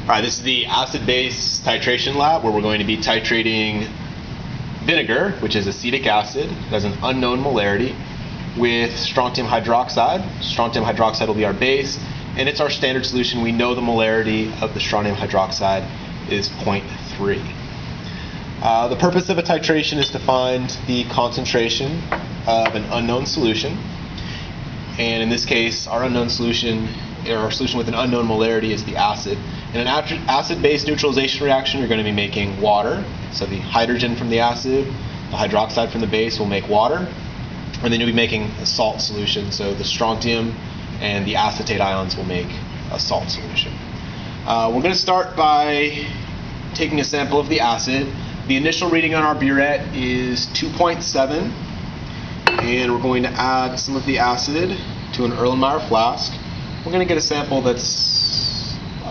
Alright, this is the acid-base titration lab where we're going to be titrating vinegar, which is acetic acid, it has an unknown molarity, with strontium hydroxide. Strontium hydroxide will be our base, and it's our standard solution. We know the molarity of the strontium hydroxide is 0.3. The purpose of a titration is to find the concentration of an unknown solution, and in this case, our unknown solution, or our solution with an unknown molarity, is the acid. In an acid-base neutralization reaction, you're going to be making water. So the hydrogen from the acid, the hydroxide from the base will make water, and then you'll be making a salt solution. So the strontium and the acetate ions will make a salt solution. We're going to start by taking a sample of the acid. The initial reading on our burette is 2.7, and we're going to add some of the acid to an Erlenmeyer flask. We're going to get a sample that's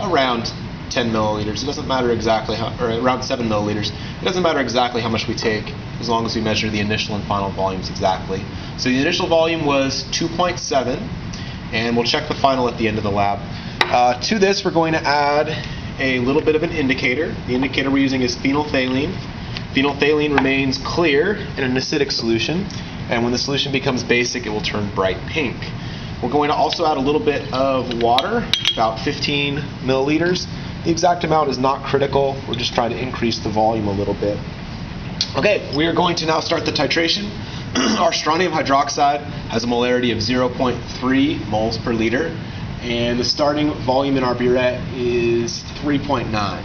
around 10 milliliters. It doesn't matter exactly how, or around 7 milliliters. It doesn't matter exactly how much we take, as long as we measure the initial and final volumes exactly. So the initial volume was 2.7, and we'll check the final at the end of the lab. To this, we're going to add a little bit of an indicator. The indicator we're using is phenolphthalein. Phenolphthalein remains clear in an acidic solution, and when the solution becomes basic, it will turn bright pink. We're going to also add a little bit of water, about 15 milliliters. The exact amount is not critical. We're just trying to increase the volume a little bit. Okay, we are going to now start the titration. Our strontium hydroxide has a molarity of 0.3 moles per liter, and the starting volume in our burette is 3.9.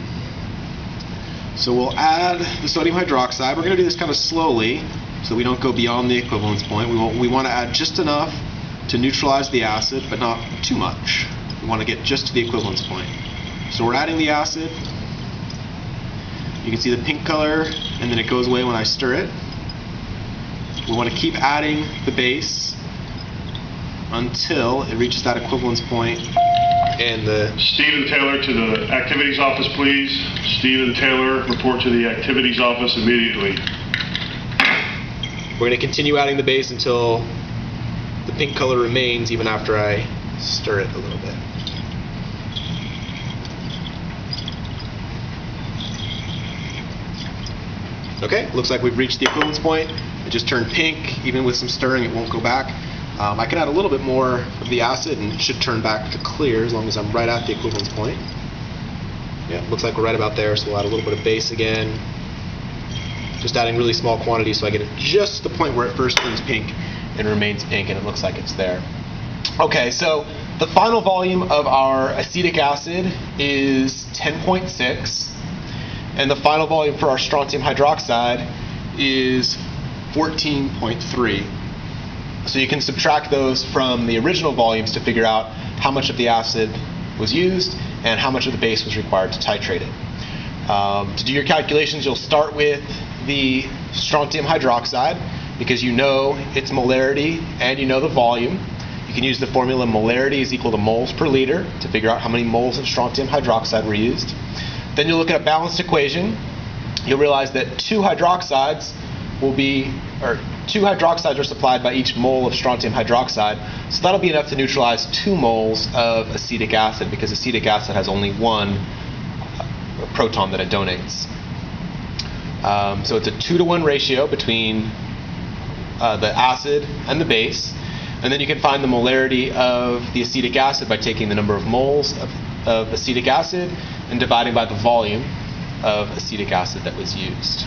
So we'll add the sodium hydroxide. We're going to do this kind of slowly so we don't go beyond the equivalence point. We want to add just enough to neutralize the acid, but not too much. We want to get just to the equivalence point. So we're adding the acid. You can see the pink color, and then it goes away when I stir it. We want to keep adding the base until it reaches that equivalence point. And Stephen Taylor to the activities office, please. Stephen Taylor, report to the activities office immediately. We're going to continue adding the base until the pink color remains, even after I stir it a little bit. Okay, looks like we've reached the equivalence point. It just turned pink. Even with some stirring, it won't go back. I can add a little bit more of the acid, and it should turn back to clear as long as I'm right at the equivalence point. Yeah, looks like we're right about there, so we'll add a little bit of base again. Just adding really small quantities so I get it just the point where it first turns pink and remains pink, and it looks like it's there. Okay, so the final volume of our acetic acid is 10.6, and the final volume for our strontium hydroxide is 14.3. So you can subtract those from the original volumes to figure out how much of the acid was used and how much of the base was required to titrate it. To do your calculations, you'll start with the strontium hydroxide, because you know its molarity and you know the volume. You can use the formula molarity is equal to moles per liter to figure out how many moles of strontium hydroxide were used. Then you'll look at a balanced equation. You'll realize that two hydroxides are supplied by each mole of strontium hydroxide, so that'll be enough to neutralize 2 moles of acetic acid, because acetic acid has only one proton that it donates. So it's a 2-to-1 ratio between the acid and the base, and then you can find the molarity of the acetic acid by taking the number of moles of acetic acid and dividing by the volume of acetic acid that was used.